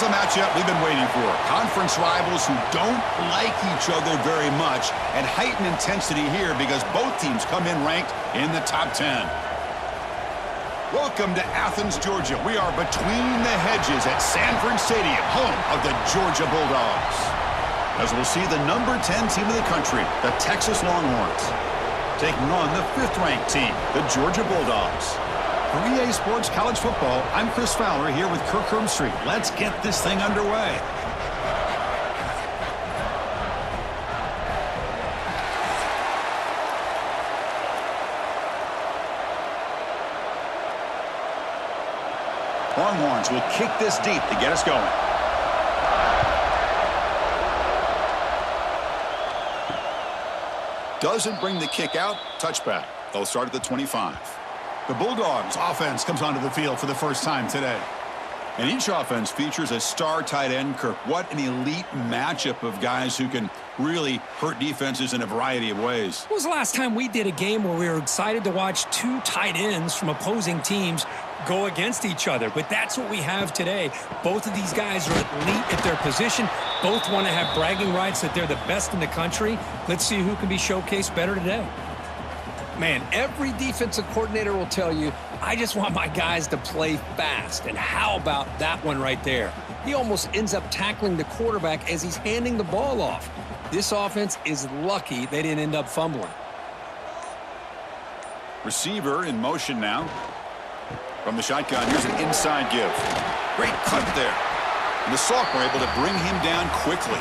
the matchup we've been waiting for. Conference rivals who don't like each other very much, and heightened intensity here because both teams come in ranked in the top 10. Welcome to Athens, Georgia. We are between the hedges at Sanford Stadium, home of the Georgia Bulldogs. As we'll see the number 10 team in the country, the Texas Longhorns, taking on the 5th-ranked team, the Georgia Bulldogs. For EA Sports College Football, I'm Chris Fowler here with Kirk Hermstreet. Let's get this thing underway. Longhorns will kick this deep to get us going. Doesn't bring the kick out. Touchback. They'll start at the 25. The Bulldogs offense comes onto the field for the first time today. And each offense features a star tight end, Kirk. What an elite matchup of guys who can really hurt defenses in a variety of ways. When was the last time we did a game where we were excited to watch 2 tight ends from opposing teams go against each other? But that's what we have today. Both of these guys are elite at their position. Both want to have bragging rights that they're the best in the country. Let's see who can be showcased better today. Man, every defensive coordinator will tell you, I just want my guys to play fast. And how about that one right there? He almost ends up tackling the quarterback as he's handing the ball off. This offense is lucky they didn't end up fumbling. Receiver in motion now. From the shotgun, here's an inside give. Great cut there. And the sophomore able to bring him down quickly.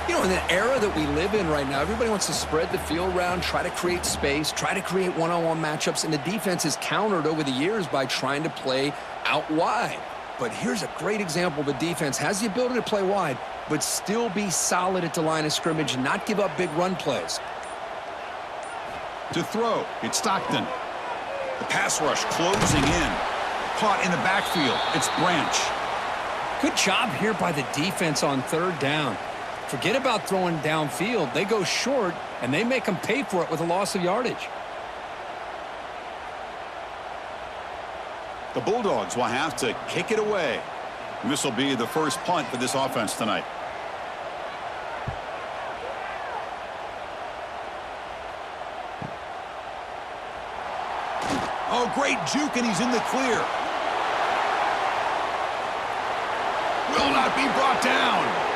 You know, in the era that we live in right now, everybody wants to spread the field around, try to create space, try to create one-on-one matchups, and the defense is countered over the years by trying to play out wide. But here's a great example. The defense has the ability to play wide, but still be solid at the line of scrimmage and not give up big run plays. To throw, it's Stockton. The pass rush closing in. Caught in the backfield, it's Branch. Good job here by the defense on 3rd down. Forget about throwing downfield. They go short, and they make them pay for it with a loss of yardage. The Bulldogs will have to kick it away. And this will be the first punt for this offense tonight. Oh, great juke, and he's in the clear. Will not be brought down.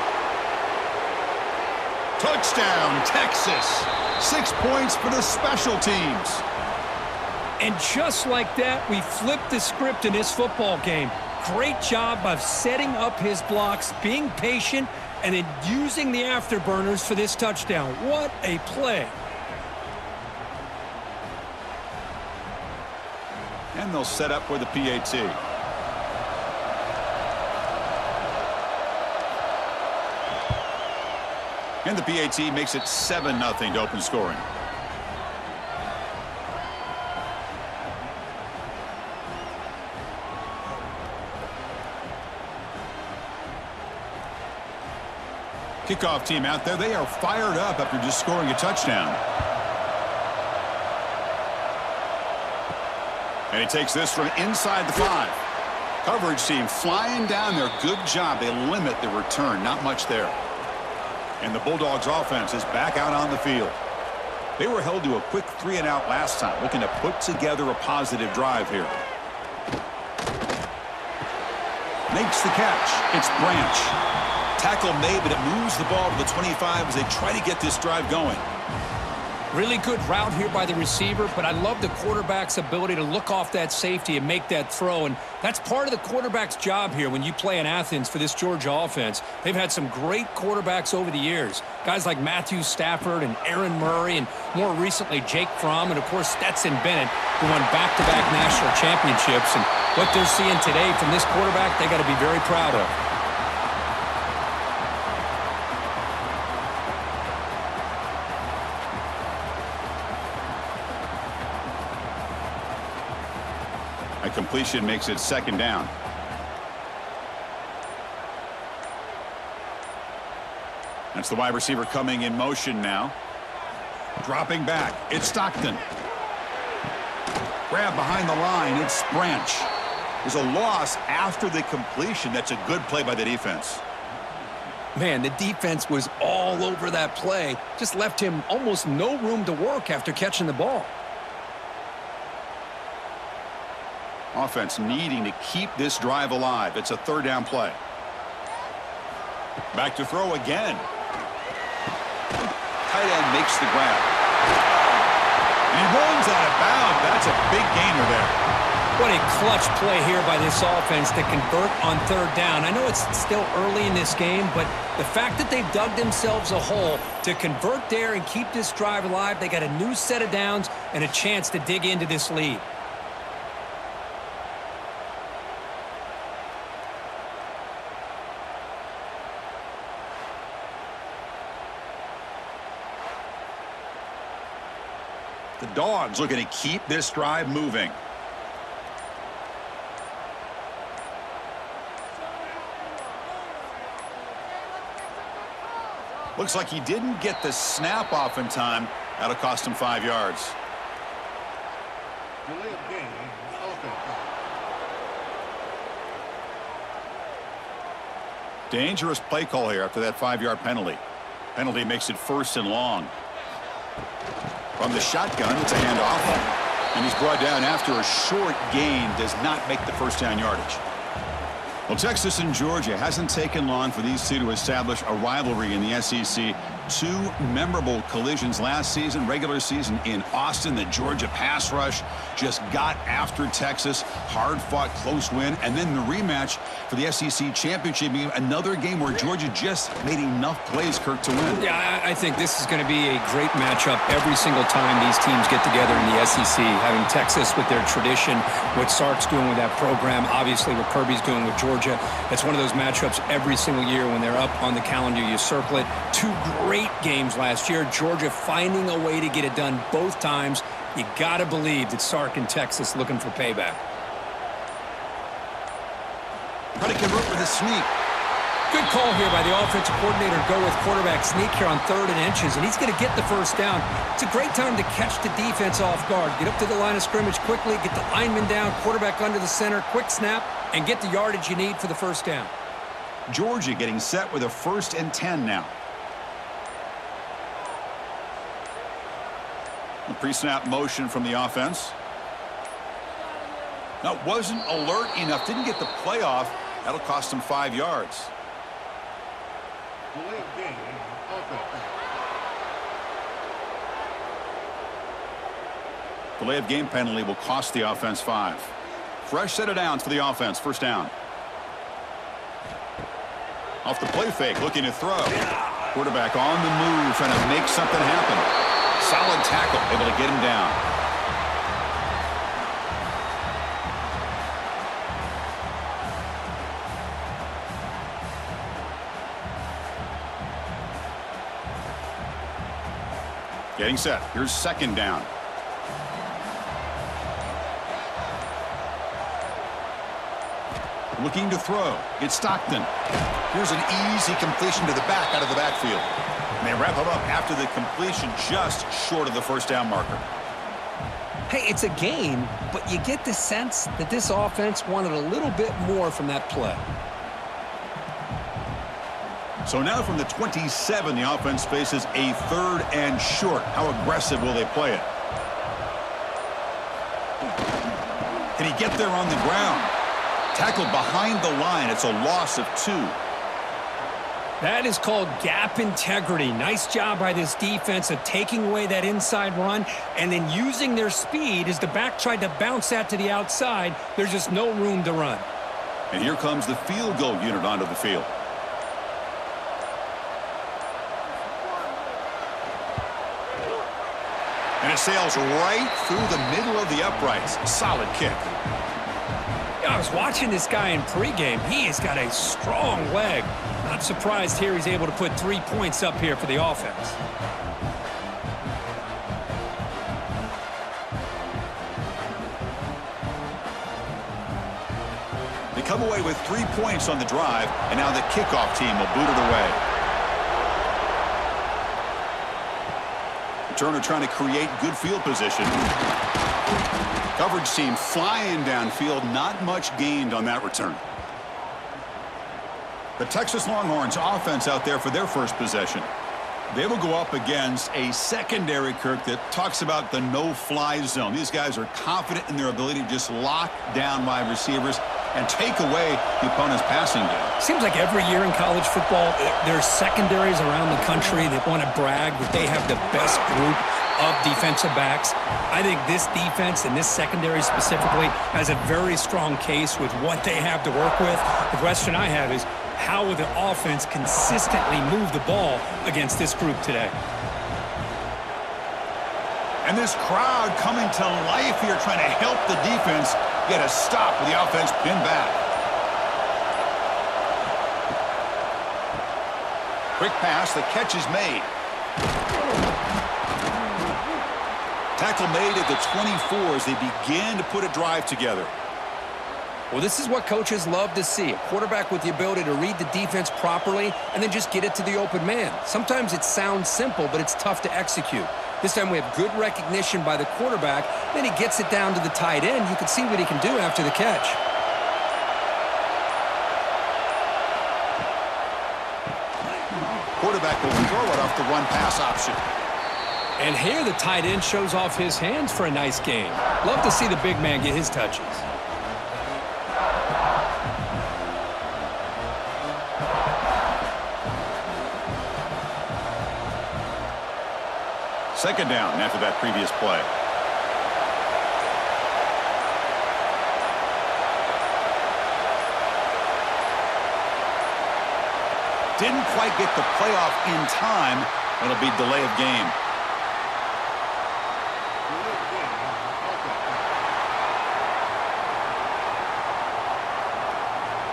Touchdown, Texas. 6 points for the special teams. And just like that, we flipped the script in this football game. Great job of setting up his blocks, being patient, and then using the afterburners for this touchdown. What a play. And they'll set up for the PAT. And the PAT makes it 7-0 to open scoring. Kickoff team out there. They are fired up after just scoring a touchdown. And he takes this from inside the 5. Coverage team flying down there. Good job. They limit the return. Not much there. And the Bulldogs offense is back out on the field. They were held to a quick 3-and-out last time, looking to put together a positive drive here. Makes the catch. It's Branch. Tackle made, but it moves the ball to the 25 as they try to get this drive going. Really good route here by the receiver, but I love the quarterback's ability to look off that safety and make that throw. And that's part of the quarterback's job here when you play in Athens for this Georgia offense. They've had some great quarterbacks over the years. Guys like Matthew Stafford and Aaron Murray, and more recently Jake Fromm, and of course Stetson Bennett, who won back-to-back national championships. And what they're seeing today from this quarterback, they got to be very proud of. A completion makes it 2nd down. That's the wide receiver coming in motion now. Dropping back. It's Stockton. Grab behind the line. It's Branch. There's a loss after the completion. That's a good play by the defense. Man, the defense was all over that play. Just left him almost no room to work after catching the ball. Offense needing to keep this drive alive. It's a third down play. Back to throw again. Tight end makes the grab. And he runs out of bounds. That's a big gainer there. What a clutch play here by this offense to convert on third down. I know it's still early in this game, but the fact that they've dug themselves a hole to convert there and keep this drive alive, they got a new set of downs and a chance to dig into this lead. The Dogs looking to keep this drive moving. Looks like he didn't get the snap off in time. That'll cost him 5 yards. Delay of game. Offense. Dangerous play call here after that 5-yard penalty. Penalty makes it 1st and long. From the shotgun, it's a handoff. And he's brought down after a short gain. Does not make the first down yardage. Well, Texas and Georgia hasn't taken long for these two to establish a rivalry in the SEC. 2 memorable collisions last season, regular season in Austin. The Georgia pass rush just got after Texas. Hard-fought, close win. And then the rematch for the SEC championship game. Another game where Georgia just made enough plays, Kirk, to win. Yeah, I think this is going to be a great matchup every single time these teams get together in the SEC. Having Texas with their tradition, what Sark's doing with that program, obviously what Kirby's doing with Georgia. It's one of those matchups every single year when they're up on the calendar. You circle it. 2 great games last year. Georgia finding a way to get it done both times. You got to believe that Sark and Texas looking for payback. Trying to convert with a sneak. Good call here by the offensive coordinator to go with quarterback sneak here on 3rd and inches, and he's going to get the first down. It's a great time to catch the defense off guard. Get up to the line of scrimmage quickly, get the lineman down, quarterback under the center, quick snap, and get the yardage you need for the first down. Georgia getting set with a 1st and 10 now. The pre-snap motion from the offense. Now, wasn't alert enough. Didn't get the play off. That'll cost him 5 yards. Delay of game. Offense. Delay of game penalty will cost the offense 5. Fresh set of downs for the offense. First down. Off the play fake, looking to throw. Quarterback on the move, trying to make something happen. Solid tackle, able to get him down. Getting set. Here's 2nd down. Looking to throw. It's Stockton. Here's an easy completion to the back out of the backfield. And they wrap him up after the completion, just short of the first down marker. Hey, it's a game, but you get the sense that this offense wanted a little bit more from that play. So now from the 27, the offense faces a 3rd and short. How aggressive will they play it? Can he get there on the ground? Tackled behind the line. It's a loss of 2. That is called gap integrity. Nice job by this defense of taking away that inside run and then using their speed as the back tried to bounce that to the outside. There's just no room to run. And here comes the field goal unit onto the field. And it sails right through the middle of the uprights. Solid kick. I was watching this guy in pregame. He has got a strong leg. Not surprised here he's able to put 3 points up here for the offense. They come away with 3 points on the drive, and now the kickoff team will boot it away. Turner trying to create good field position. Coverage team flying downfield, not much gained on that return. The Texas Longhorns offense out there for their first possession. They will go up against a secondary, Kirk, that talks about the no-fly zone. These guys are confident in their ability to just lock down wide receivers and take away the opponent's passing game. Seems like every year in college football, there's secondaries around the country that want to brag that they have the best group of defensive backs. I think this defense and this secondary specifically has a very strong case with what they have to work with. The question I have is, how will the offense consistently move the ball against this group today? And this crowd coming to life here, trying to help the defense get a stop with the offense pinned back. Quick pass, the catch is made. Tackle made at the 24 as they began to put a drive together. Well, this is what coaches love to see. A quarterback with the ability to read the defense properly and then just get it to the open man. Sometimes it sounds simple, but it's tough to execute. This time we have good recognition by the quarterback. Then he gets it down to the tight end. You can see what he can do after the catch. Quarterback will throw it off the run-pass option. And here the tight end shows off his hands for a nice game. Love to see the big man get his touches. Second down after that previous play. Didn't quite get the playoff in time. It'll be delay of game.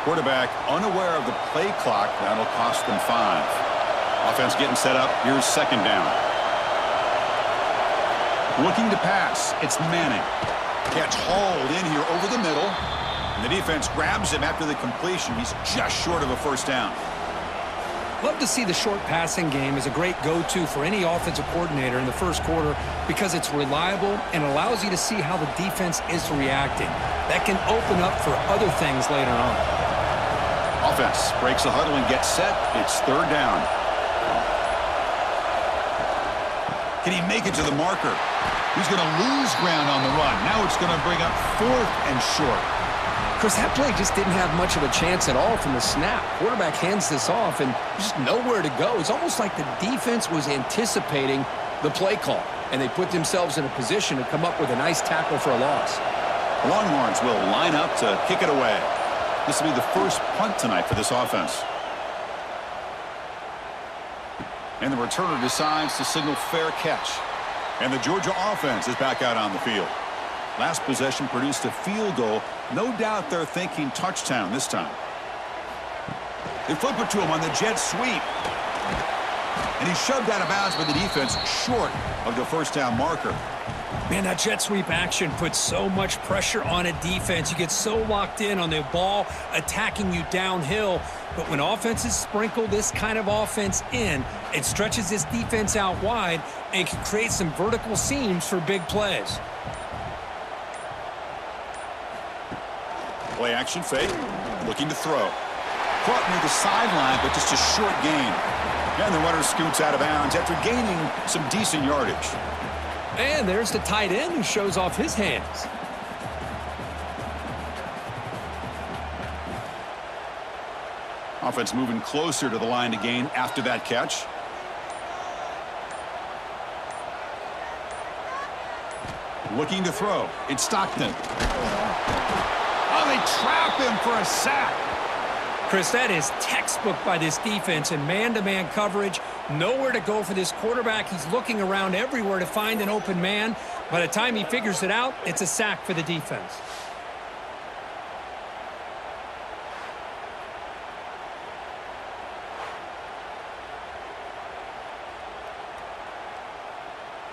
Quarterback unaware of the play clock. That'll cost them 5. Offense getting set up. Here's second down. Looking to pass. It's Manning. Catch hauled in here over the middle. And the defense grabs him after the completion. He's just short of a first down. Love to see the short passing game as a great go-to for any offensive coordinator in the first quarter because it's reliable and allows you to see how the defense is reacting. That can open up for other things later on. Offense breaks the huddle and gets set. It's third down. Can he make it to the marker? He's going to lose ground on the run. Now it's going to bring up 4th and short. Chris, that play just didn't have much of a chance at all from the snap. Quarterback hands this off and just nowhere to go. It's almost like the defense was anticipating the play call, and they put themselves in a position to come up with a nice tackle for a loss. Longhorns will line up to kick it away. This will be the first punt tonight for this offense. And the returner decides to signal fair catch. And the Georgia offense is back out on the field. Last possession produced a field goal. No doubt they're thinking touchdown this time. They flip it to him on the jet sweep. And he's shoved out of bounds by the defense short of the first down marker. Man, that jet sweep action puts so much pressure on a defense. You get so locked in on the ball attacking you downhill. But when offenses sprinkle this kind of offense in, it stretches this defense out wide and can create some vertical seams for big plays. Play action fake. Looking to throw. Caught near the sideline, but just a short gain. And the runner scoots out of bounds after gaining some decent yardage. And there's the tight end who shows off his hands. Offense moving closer to the line to gain after that catch. Looking to throw. It's Stockton. Oh, they trap him for a sack. Chris, that is textbook by this defense in man-to-man coverage. Nowhere to go for this quarterback. He's looking around everywhere to find an open man. By the time he figures it out, it's a sack for the defense.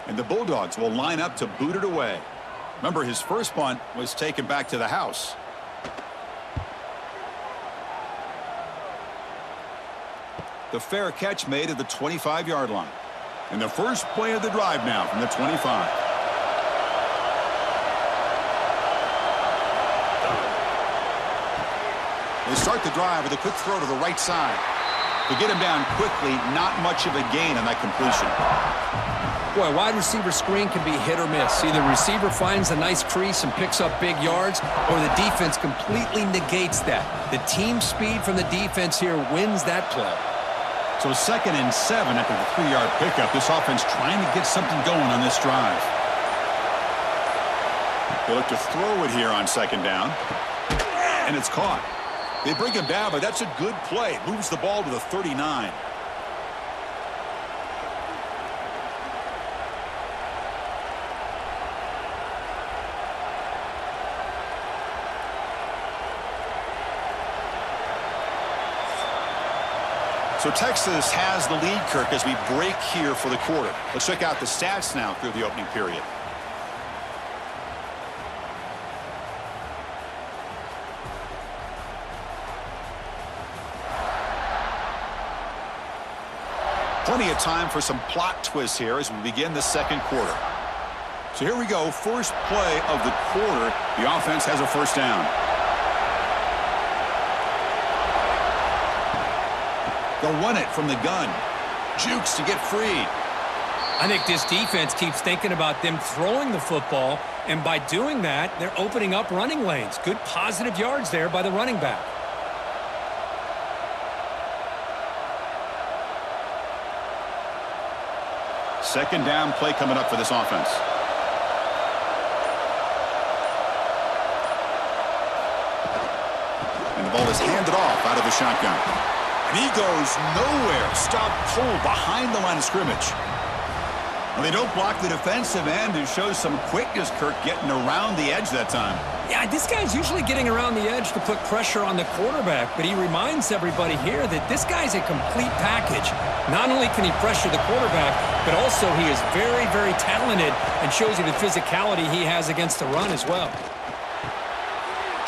And the Bulldogs will line up to boot it away. Remember, his first punt was taken back to the house. The fair catch made at the 25-yard line. And the first play of the drive now from the 25. start the drive with a quick throw to the right side. To get him down quickly, not much of a gain on that completion. Boy, a wide receiver screen can be hit or miss. Either receiver finds a nice crease and picks up big yards, or the defense completely negates that. The team speed from the defense here wins that play. So 2nd and 7 after the 3-yard pickup. This offense trying to get something going on this drive. They look to throw it here on 2nd down. And it's caught. They bring him down, but that's a good play. Moves the ball to the 39. So Texas has the lead, Kirk, as we break here for the quarter. Let's check out the stats now through the opening period. Plenty of time for some plot twists here as we begin the second quarter. So here we go, first play of the quarter. The offense has a first down. They'll run it from the gun. Jukes to get free. I think this defense keeps thinking about them throwing the football, and by doing that, they're opening up running lanes. Good positive yards there by the running back. Second down play coming up for this offense. And the ball is handed off out of the shotgun. And he goes nowhere. Stopped cold behind the line of scrimmage. Well, they don't block the defensive end, who shows some quickness, Kirk, getting around the edge that time. Yeah, this guy's usually getting around the edge to put pressure on the quarterback, but he reminds everybody here that this guy's a complete package. Not only can he pressure the quarterback, but also he is very, very talented and shows you the physicality he has against the run as well.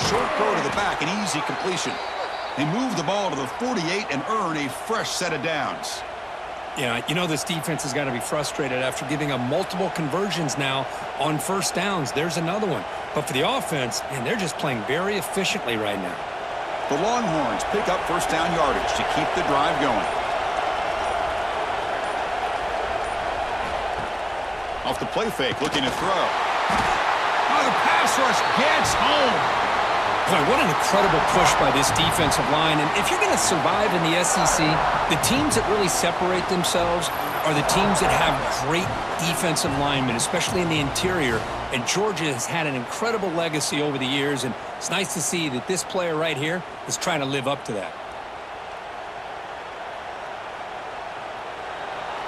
Short throw to the back, an easy completion. They move the ball to the 48 and earn a fresh set of downs. Yeah, you know this defense has got to be frustrated after giving them multiple conversions now on first downs. There's another one. But for the offense, man, they're just playing very efficiently right now. The Longhorns pick up first down yardage to keep the drive going. Off the play fake, looking to throw. Oh, the pass rush gets home. Boy, what an incredible push by this defensive line. And if you're going to survive in the SEC, the teams that really separate themselves are the teams that have great defensive linemen, especially in the interior. And Georgia has had an incredible legacy over the years, and it's nice to see that this player right here is trying to live up to that.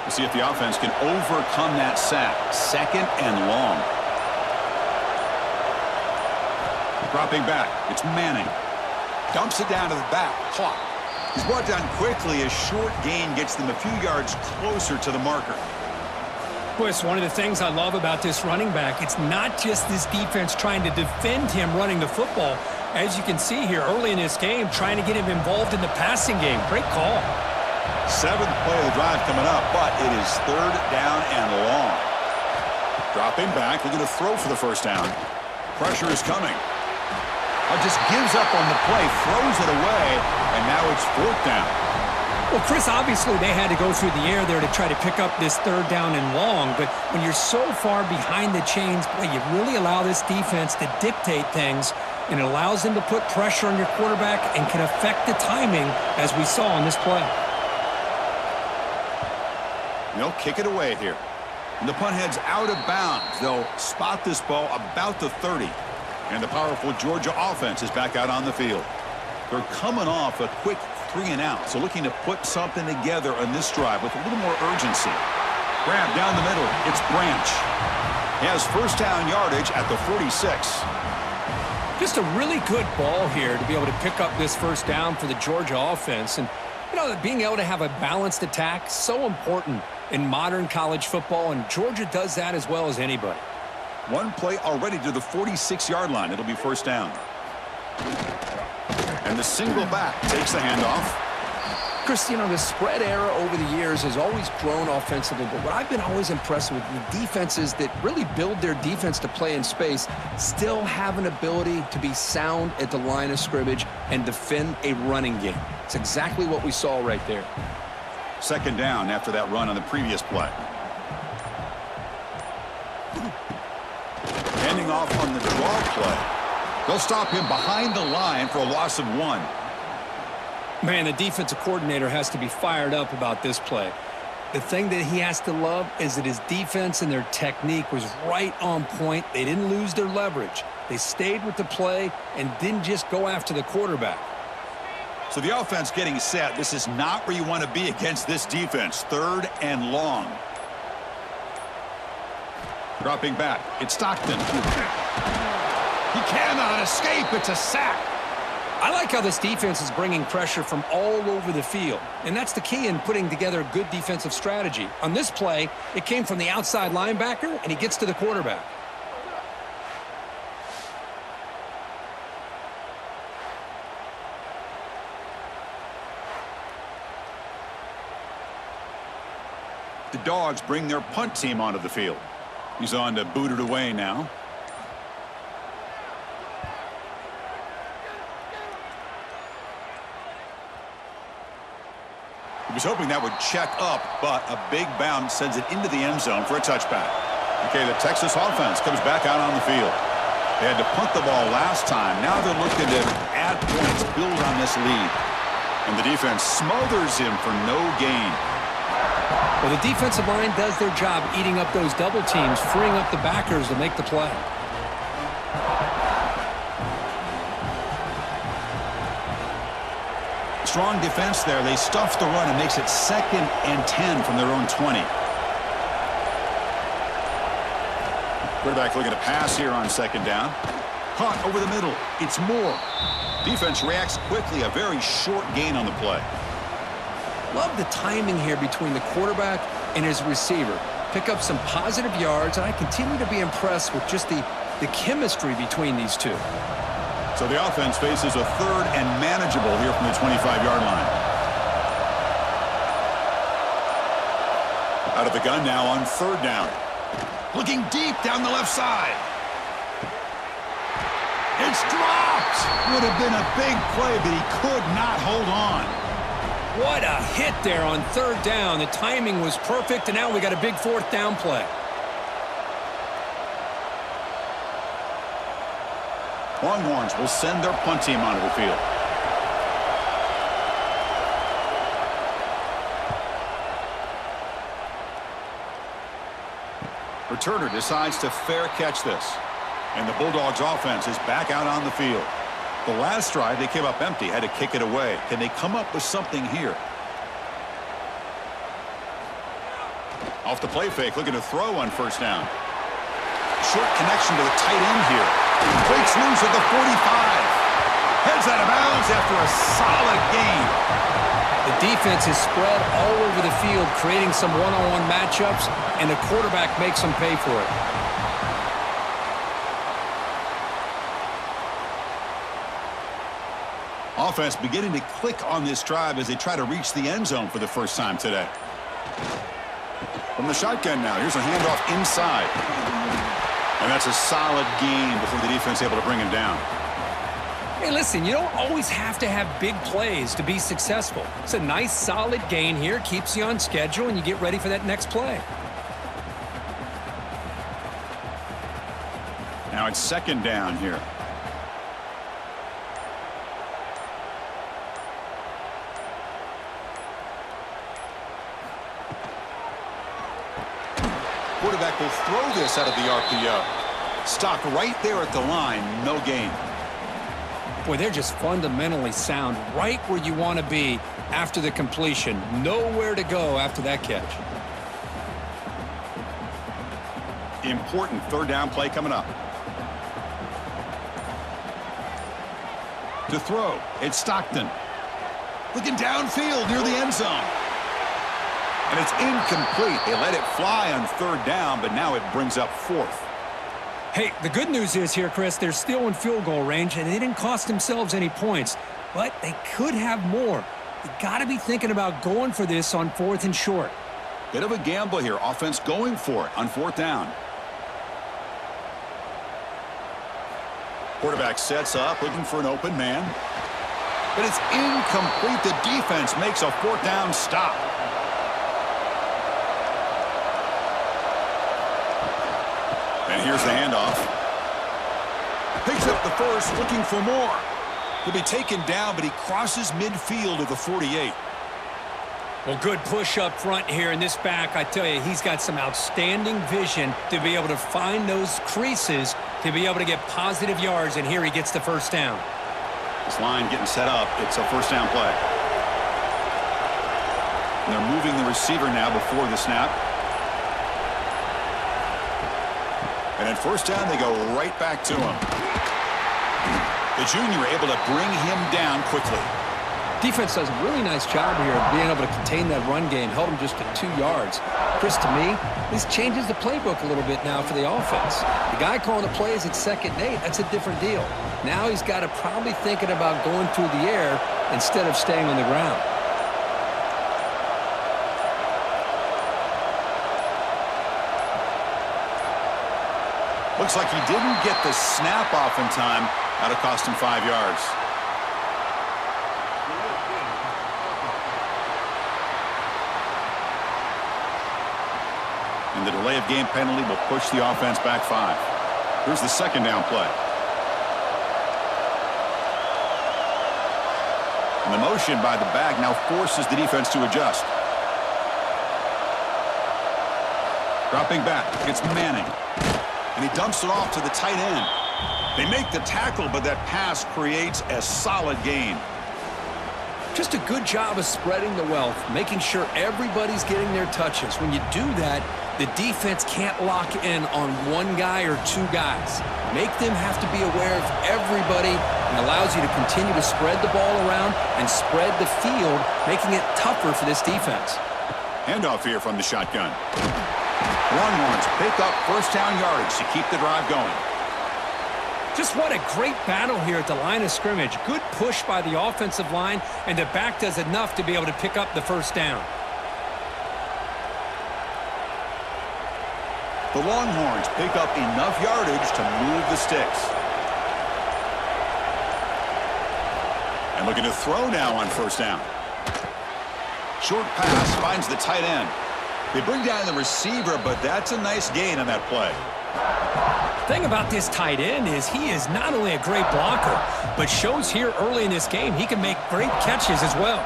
We'll see if the offense can overcome that sack. 2nd and long. Dropping back, it's Manning. Dumps it down to the back, caught. He's brought down quickly. A short gain gets them a few yards closer to the marker. Boy, it's one of the things I love about this running back. It's not just this defense trying to defend him running the football. As you can see here early in this game, trying to get him involved in the passing game. Great call. 7th play of the drive coming up, but it is 3rd down and long. Dropping back, looking to throw for the first down. Pressure is coming. Just gives up on the play, throws it away, and now it's 4th down. Well, Chris, obviously they had to go through the air there to try to pick up this 3rd down and long, but when you're so far behind the chains, boy, you really allow this defense to dictate things, and it allows them to put pressure on your quarterback and can affect the timing, as we saw on this play. They'll kick it away here. And the punt heads out of bounds. They'll spot this ball about the 30. And the powerful Georgia offense is back out on the field. They're coming off a quick 3-and-out, so looking to put something together on this drive with a little more urgency. Grab down the middle. It's Branch. He has first down yardage at the 46. Just a really good ball here to be able to pick up this first down for the Georgia offense. And, you know, being able to have a balanced attack, so important in modern college football, and Georgia does that as well as anybody. One play already to the 46-yard line. It'll be first down. And the single back takes the handoff. Chris, you know, the spread era over the years has always grown offensively, but what I've been always impressed with the defenses that really build their defense to play in space still have an ability to be sound at the line of scrimmage and defend a running game. It's exactly what we saw right there. Second down after that run on the previous play. Handing off on the draw play. They'll stop him behind the line for a loss of 1. Man, the defensive coordinator has to be fired up about this play. The thing that he has to love is that his defense and their technique was right on point. They didn't lose their leverage. They stayed with the play and didn't just go after the quarterback. So the offense getting set. This is not where you want to be against this defense. 3rd and long. Dropping back. It's Stockton. He cannot escape. It's a sack. I like how this defense is bringing pressure from all over the field, and that's the key in putting together a good defensive strategy. On this play, it came from the outside linebacker, and he gets to the quarterback. The Dogs bring their punt team onto the field. He's on to boot it away now. He was hoping that would check up, but a big bounce sends it into the end zone for a touchback. Okay, the Texas offense comes back out on the field. They had to punt the ball last time. Now they're looking to add points, build on this lead. And the defense smothers him for no gain. Well, the defensive line does their job eating up those double teams, freeing up the backers to make the play. Strong defense there. They stuff the run and makes it 2nd and 10 from their own 20. Quarterback looking to pass here on 2nd down. Caught over the middle. It's Moore. Defense reacts quickly. A very short gain on the play. Love the timing here between the quarterback and his receiver. Pick up some positive yards, and I continue to be impressed with just the chemistry between these two. So the offense faces a 3rd and manageable here from the 25-yard line. Out of the gun now on 3rd down. Looking deep down the left side. It's dropped. Would have been a big play, but he could not hold on. What a hit there on 3rd down. The timing was perfect, and now we got a big 4th down play. Longhorns will send their punt team onto the field. Returner decides to fair catch this. And the Bulldogs offense is back out on the field. The last drive, they came up empty, had to kick it away. Can they come up with something here? Off the play fake, looking to throw on 1st down. Short connection to the tight end here. Breaks loose at the 45. Heads out of bounds after a solid gain. The defense is spread all over the field, creating some one-on-one matchups, and the quarterback makes them pay for it. Offense beginning to click on this drive as they try to reach the end zone for the first time today. From the shotgun now, here's a handoff inside. And that's a solid gain before the defense able to bring him down. Hey, listen, you don't always have to have big plays to be successful. It's a nice, solid gain here, keeps you on schedule, and you get ready for that next play. Now it's 2nd down here. Quarterback will throw this out of the RPO. Stopped right there at the line, no gain. Boy, they're just fundamentally sound, right where you want to be after the completion. Nowhere to go after that catch. Important 3rd down play coming up. To throw, it's Stockton. Looking downfield near the end zone. And it's incomplete. They let it fly on 3rd down, but now it brings up 4th. Hey, the good news is here, Chris, they're still in field goal range, and they didn't cost themselves any points, but they could have more. You got to be thinking about going for this on 4th and short. Bit of a gamble here. Offense going for it on 4th down. Quarterback sets up, looking for an open man. But it's incomplete. The defense makes a 4th down stop. And here's the handoff. Picks up the first, looking for more. He'll be taken down, but he crosses midfield of the 48. Well, good push up front here in this back. I tell you, he's got some outstanding vision to be able to find those creases to be able to get positive yards, and here he gets the first down. This line getting set up. It's a 1st down play. And they're moving the receiver now before the snap. And at 1st down, they go right back to him. The junior able to bring him down quickly. Defense does a really nice job here of being able to contain that run game, held him just to 2 yards. Chris, to me, this changes the playbook a little bit now for the offense. The guy calling the plays at 2nd and 8, that's a different deal. Now he's got to probably thinking about going through the air instead of staying on the ground. Looks like he didn't get the snap off in time. That'll cost him 5 yards. And the delay of game penalty will push the offense back 5. Here's the 2nd down play. And the motion by the back now forces the defense to adjust. Dropping back, it's Manning. And he dumps it off to the tight end. They make the tackle, but that pass creates a solid gain. Just a good job of spreading the wealth, making sure everybody's getting their touches. When you do that, the defense can't lock in on one guy or 2 guys. Make them have to be aware of everybody, and allows you to continue to spread the ball around and spread the field, making it tougher for this defense. Handoff here from the shotgun. Longhorns pick up 1st down yardage to keep the drive going. Just what a great battle here at the line of scrimmage. Good push by the offensive line, and the back does enough to be able to pick up the 1st down. The Longhorns pick up enough yardage to move the sticks. And looking to throw now on 1st down. Short pass finds the tight end. They bring down the receiver, but that's a nice gain on that play. Thing about this tight end is he is not only a great blocker, but shows here early in this game he can make great catches as well.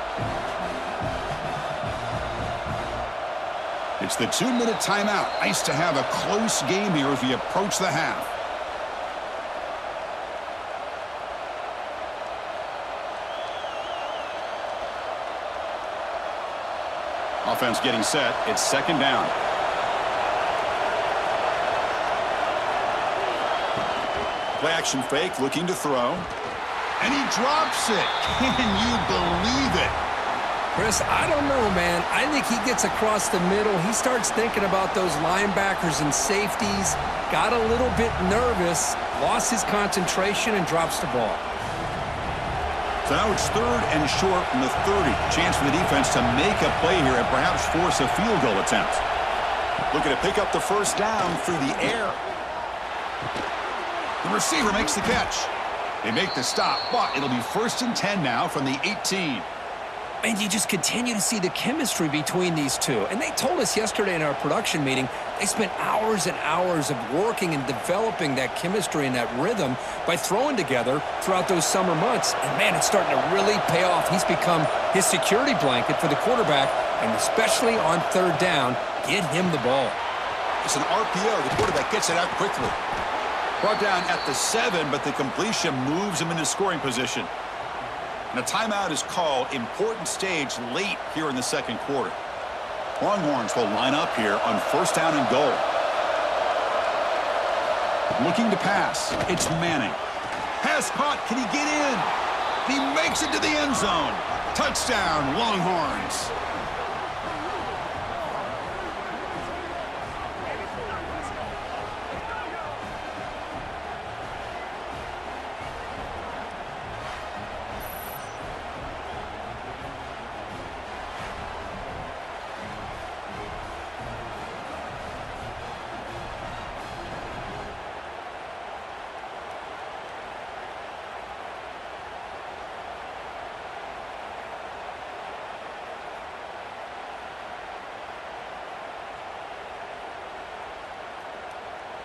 It's the 2-minute timeout. Nice to have a close game here as we approach the half. Offense getting set. It's 2nd down. Play action fake, looking to throw. And he drops it. Can you believe it? Chris, I don't know, man. I think he gets across the middle. He starts thinking about those linebackers and safeties. Got a little bit nervous, lost his concentration, and drops the ball. So now it's 3rd and short from the 30. Chance for the defense to make a play here and perhaps force a field goal attempt. Looking to pick up the 1st down through the air. The receiver makes the catch. They make the stop, but it'll be 1st and 10 now from the 18. And you just continue to see the chemistry between these two. And they told us yesterday in our production meeting, they spent hours and hours of working and developing that chemistry and that rhythm by throwing together throughout those summer months. And, man, it's starting to really pay off. He's become his security blanket for the quarterback, and especially on 3rd down, get him the ball. It's an RPO. The quarterback gets it out quickly. Brought down at the 7, but the completion moves him into scoring position. And a timeout is called. Important stage late here in the 2nd quarter. Longhorns will line up here on 1st down and goal. Looking to pass. It's Manning. Pass caught. Can he get in? He makes it to the end zone. Touchdown, Longhorns.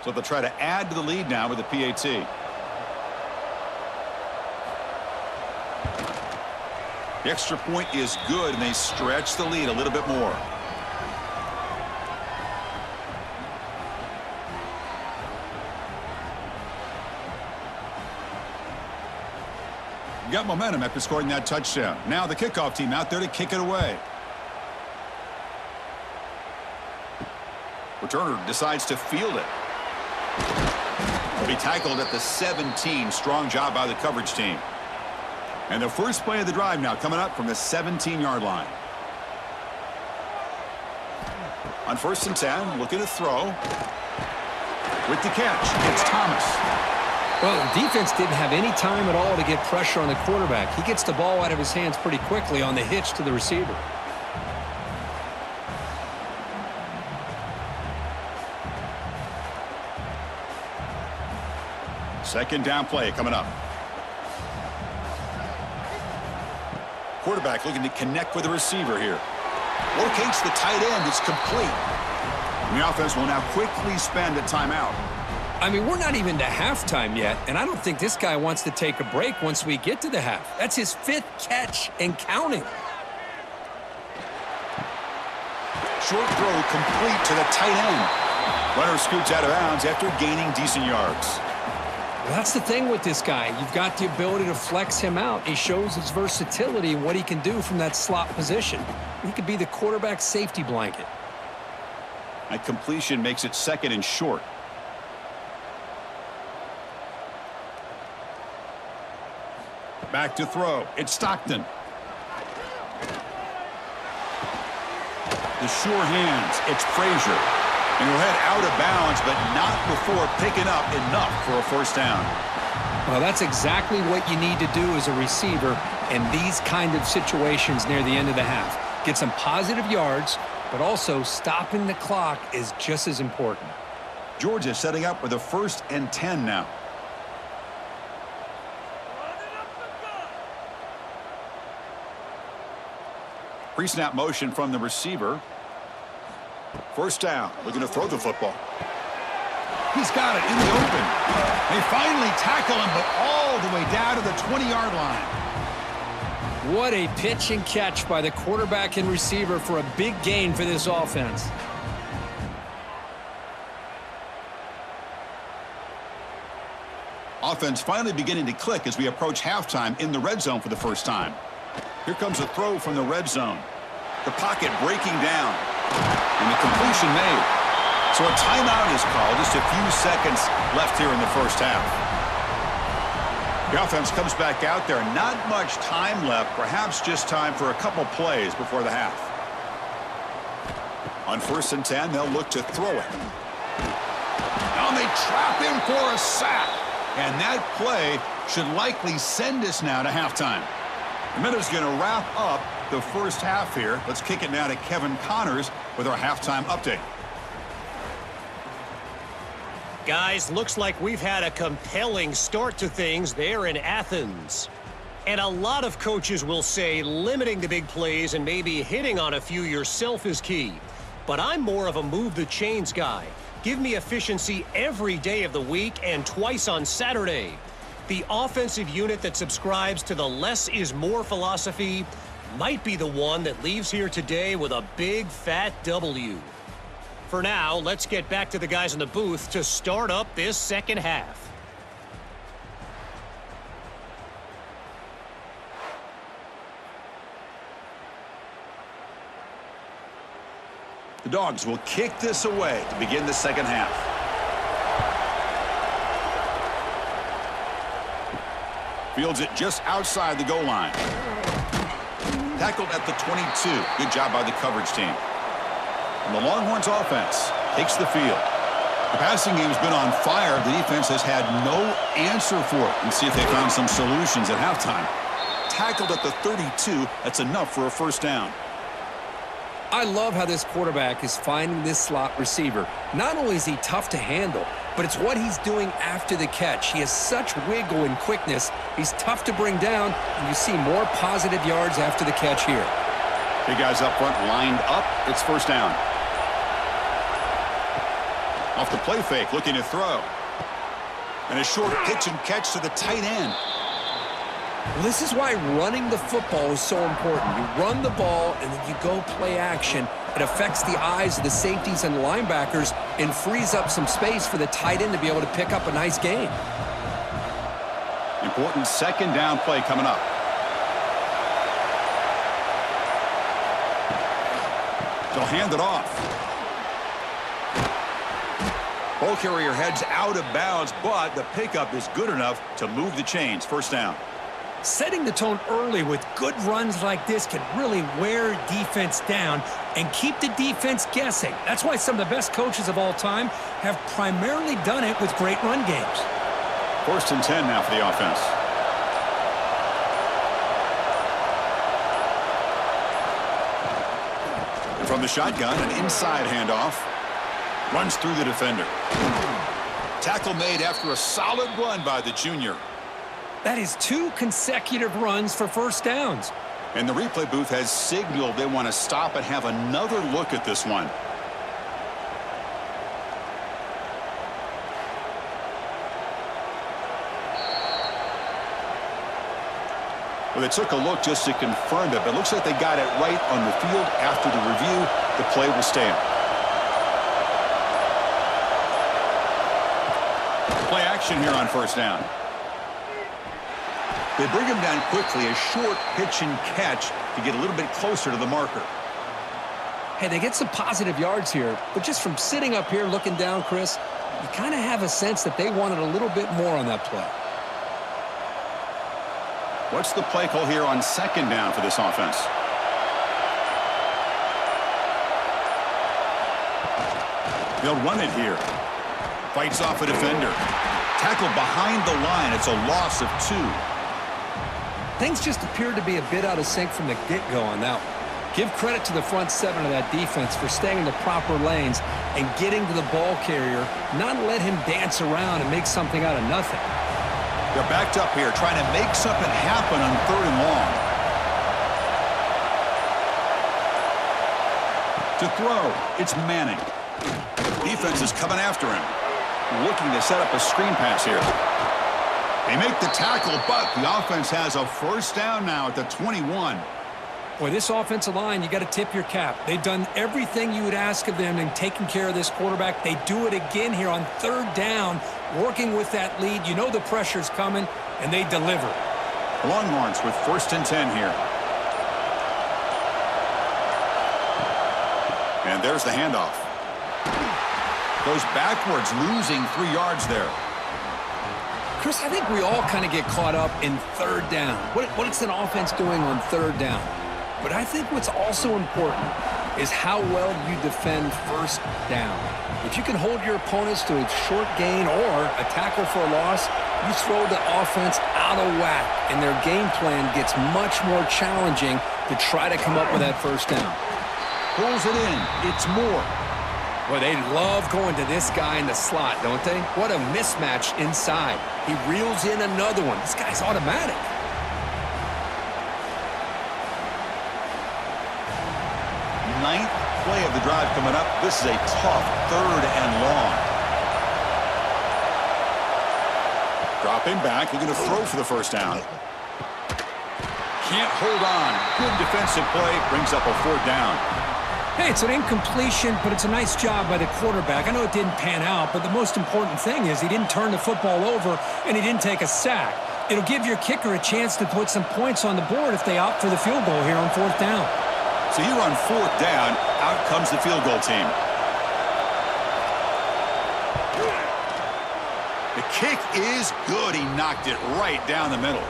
So they'll try to add to the lead now with the PAT. The extra point is good, and they stretch the lead a little bit more. Got momentum after scoring that touchdown. Now the kickoff team out there to kick it away. Returner decides to field it. Will be tackled at the 17. Strong job by the coverage team. And the first play of the drive now coming up from the 17-yard line. On 1st and 10, looking to throw. With the catch, it's Thomas. Well, the defense didn't have any time at all to get pressure on the quarterback. He gets the ball out of his hands pretty quickly on the hitch to the receiver. Second down play coming up. Quarterback looking to connect with the receiver here. Locates the tight end. It's complete. And the offense will now quickly spend a timeout. I mean, we're not even to halftime yet, and I don't think this guy wants to take a break once we get to the half. That's his 5th catch and counting. Short throw complete to the tight end. Runner scoots out of bounds after gaining decent yards. Well, that's the thing with this guy. You've got the ability to flex him out. He shows his versatility and what he can do from that slot position. He could be the quarterback's safety blanket. That completion makes it 2nd and short. Back to throw. It's Stockton. The sure hands. It's Frazier. And he'll head out of bounds, but not before picking up enough for a 1st down. Well, that's exactly what you need to do as a receiver in these kind of situations near the end of the half. Get some positive yards, but also stopping the clock is just as important. Georgia setting up with a 1st and 10 now. Pre-snap motion from the receiver. 1st down, looking to throw the football. He's got it in the open. They finally tackle him, but all the way down to the 20-yard line. What a pitch and catch by the quarterback and receiver for a big gain for this offense. Offense finally beginning to click as we approach halftime in the red zone for the first time. Here comes a throw from the red zone. The pocket breaking down. And the completion made. So a timeout is called. Just a few seconds left here in the first half. The offense comes back out there. Not much time left. Perhaps just time for a couple plays before the half. On 1st and 10, they'll look to throw it. Now they trap him for a sack. And that play should likely send us now to halftime. The Minnows going to wrap up the first half here. Let's kick it now to Kevin Connors with our halftime update. Guys, looks like we've had a compelling start to things there in Athens. And a lot of coaches will say limiting the big plays and maybe hitting on a few yourself is key. But I'm more of a move the chains guy. Give me efficiency every day of the week and twice on Saturday. The offensive unit that subscribes to the less is more philosophy might be the one that leaves here today with a big fat W. For now, let's get back to the guys in the booth to start up this second half. The Dogs will kick this away to begin the second half. Fields it just outside the goal line. Tackled at the 22. Good job by the coverage team. And the Longhorns offense takes the field. The passing game's been on fire. The defense has had no answer for it. And see if they found some solutions at halftime. Tackled at the 32. That's enough for a 1st down. I love how this quarterback is finding this slot receiver. Not only is he tough to handle, but it's what he's doing after the catch. He has such wiggle and quickness. He's tough to bring down, and you see more positive yards after the catch here. Big guys up front lined up. It's 1st down. Off the play fake, looking to throw. And a short pitch and catch to the tight end. Well, this is why running the football is so important. You run the ball, and then you go play action. It affects the eyes of the safeties and linebackers and frees up some space for the tight end to be able to pick up a nice gain. Important second down play coming up. They'll hand it off. Ball carrier heads out of bounds, but the pickup is good enough to move the chains. First down. Setting the tone early with good runs like this can really wear defense down and keep the defense guessing. That's why some of the best coaches of all time have primarily done it with great run games. 1st and 10 now for the offense. From the shotgun, an inside handoff. Runs through the defender. Tackle made after a solid run by the junior. That is 2 consecutive runs for first downs. And the replay booth has signaled they want to stop and have another look at this one. Well, they took a look just to confirm it, but it looks like they got it right on the field. After the review, the play will stand. Play action here on first down. They bring him down quickly, a short pitch and catch to get a little bit closer to the marker. Hey, they get some positive yards here, but just from sitting up here looking down, Chris, you kind of have a sense that they wanted a little bit more on that play. What's the play call here on second down for this offense? They'll run it here. Fights off a defender. Tackle behind the line. It's a loss of 2. Things just appeared to be a bit out of sync from the get-go on that one. Give credit to the front 7 of that defense for staying in the proper lanes and getting to the ball carrier, not let him dance around and make something out of nothing. They're backed up here, trying to make something happen on 3rd and long. To throw, it's Manning. Defense is coming after him, looking to set up a screen pass here. They make the tackle, but the offense has a first down now at the 21. Boy, this offensive line, you got to tip your cap. They've done everything you would ask of them in taking care of this quarterback. They do it again here on 3rd down, working with that lead. You know the pressure's coming, and they deliver. Longhorns with 1st and 10 here. And there's the handoff. Goes backwards, losing 3 yards there. Chris, I think we all kind of get caught up in 3rd down. What is an offense doing on 3rd down? But I think what's also important is how well you defend 1st down. If you can hold your opponents to a short gain or a tackle for a loss, you throw the offense out of whack, and their game plan gets much more challenging to try to come up with that 1st down. Pulls it in. It's Moore. Well, they love going to this guy in the slot, don't they? What a mismatch inside. He reels in another one. This guy's automatic. Ninth play of the drive coming up. This is a tough 3rd and long. Dropping back, looking to throw for the first down. Can't hold on. Good defensive play, brings up a 4th down. Hey, it's an incompletion, but it's a nice job by the quarterback. I know it didn't pan out, but the most important thing is he didn't turn the football over and he didn't take a sack. It'll give your kicker a chance to put some points on the board if they opt for the field goal here on 4th down. So here on 4th down, out comes the field goal team. The kick is good. He knocked it right down the middle.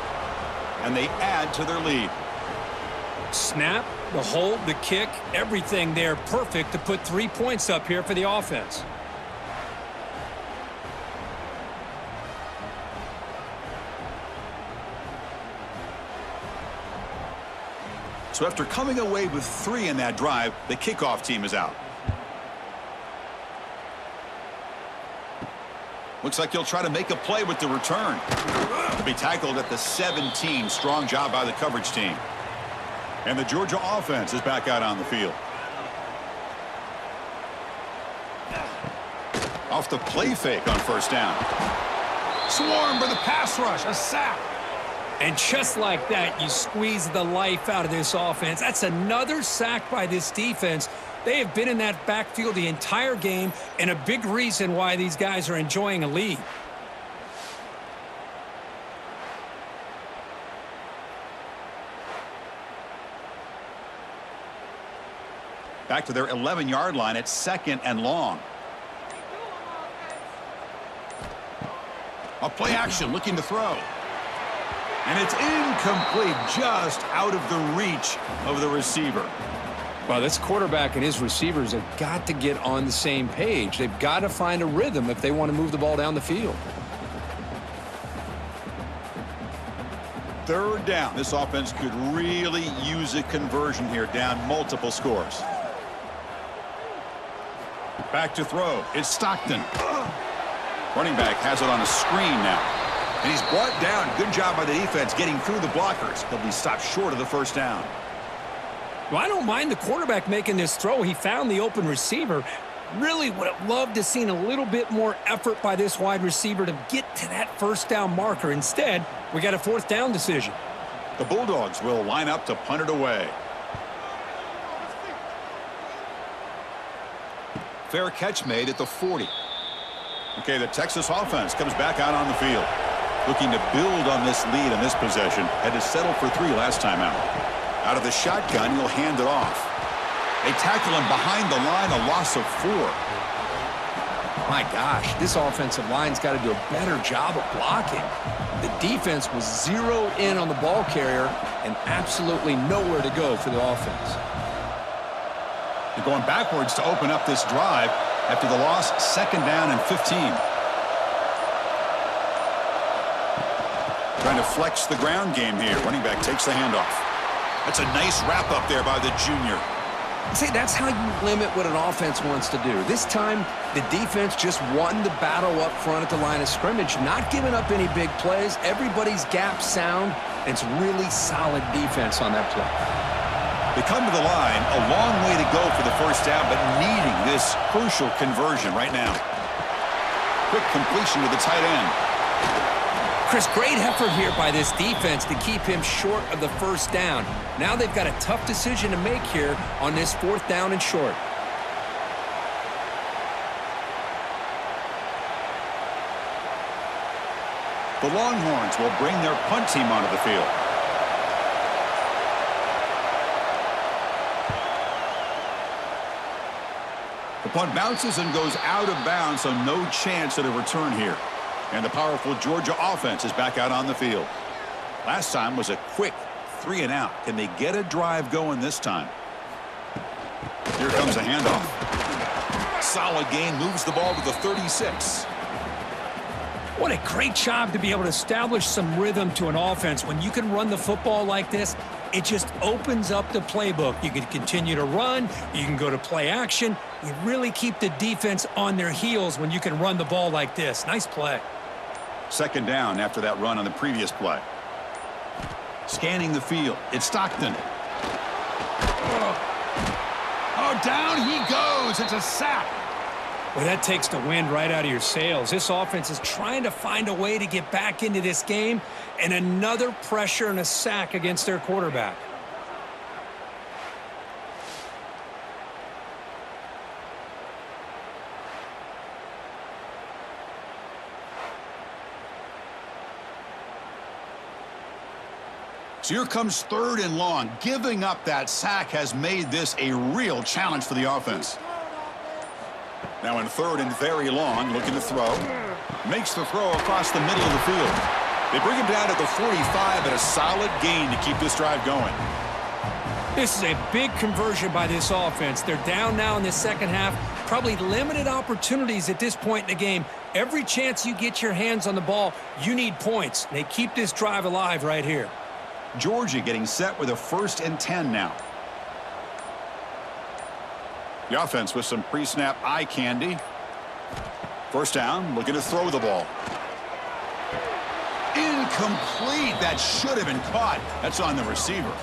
And they add to their lead. Snap, the hold, the kick, everything there perfect to put 3 points up here for the offense. So after coming away with 3 in that drive, the kickoff team is out. Looks like he'll try to make a play with the return. To be tackled at the 17. Strong job by the coverage team. And the Georgia offense is back out on the field. Off the play fake on first down. Swarm for the pass rush. A sack. And just like that, you squeeze the life out of this offense. That's another sack by this defense. They have been in that backfield the entire game, and a big reason why these guys are enjoying a lead. Back to their 11-yard line at 2nd and long. A play action looking to throw. And it's incomplete, just out of the reach of the receiver. Well, this quarterback and his receivers have got to get on the same page. They've got to find a rhythm if they want to move the ball down the field. 3rd down. This offense could really use a conversion here, down multiple scores. Back to throw. It's Stockton. Running back has it on a screen now. And he's brought down. Good job by the defense getting through the blockers. He'll be stopped short of the first down. Well, I don't mind the quarterback making this throw. He found the open receiver. Really would have loved to seen a little bit more effort by this wide receiver to get to that first down marker. Instead, we got a 4th down decision. The Bulldogs will line up to punt it away. Fair catch made at the 40. Okay, the Texas offense comes back out on the field. Looking to build on this lead in this possession. Had to settle for 3 last time out. Out of the shotgun, he'll hand it off. They tackle him behind the line, a loss of 4. My gosh, this offensive line's got to do a better job of blocking. The defense was zeroed in on the ball carrier and absolutely nowhere to go for the offense. They're going backwards to open up this drive after the loss, 2nd down and 15. Trying to flex the ground game here. Running back takes the handoff. That's a nice wrap up there by the junior. See, that's how you limit what an offense wants to do. This time, the defense just won the battle up front at the line of scrimmage, not giving up any big plays. Everybody's gap sound, and it's really solid defense on that play. They come to the line, a long way to go for the first down, but needing this crucial conversion right now. Quick completion to the tight end. Chris, great effort here by this defense to keep him short of the first down. Now they've got a tough decision to make here on this 4th down and short. The Longhorns will bring their punt team onto the field. The punt bounces and goes out of bounds, so no chance at a return here. And the powerful Georgia offense is back out on the field. Last time was a quick 3 and out. Can they get a drive going this time? Here comes a handoff. Solid gain, moves the ball to the 36. What a great job to be able to establish some rhythm to an offense. When you can run the football like this, it just opens up the playbook. You can continue to run. You can go to play action. You really keep the defense on their heels when you can run the ball like this. Nice play. 2nd down after that run on the previous play. Scanning the field. It's Stockton. Oh, down he goes. It's a sack. Well, that takes the wind right out of your sails. This offense is trying to find a way to get back into this game, and another pressure and a sack against their quarterback. So here comes 3rd and long. Giving up that sack has made this a real challenge for the offense. Now in 3rd and very long, looking to throw. Makes the throw across the middle of the field. They bring him down at the 45, and a solid gain to keep this drive going. This is a big conversion by this offense. They're down now in the second half. Probably limited opportunities at this point in the game. Every chance you get your hands on the ball, you need points. They keep this drive alive right here. Georgia getting set with a 1st and 10 now. The offense with some pre-snap eye candy. First down, looking to throw the ball. Incomplete. That should have been caught. That's on the receiver.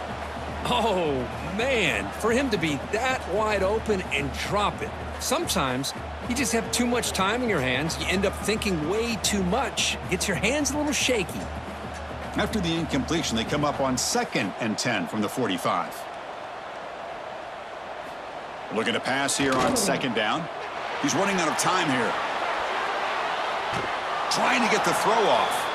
Oh, man, for him to be that wide open and drop it. Sometimes you just have too much time in your hands. You end up thinking way too much. Gets your hands a little shaky. After the incompletion, they come up on 2nd and 10 from the 45. Looking to pass here on 2nd down. He's running out of time here. Trying to get the throw off.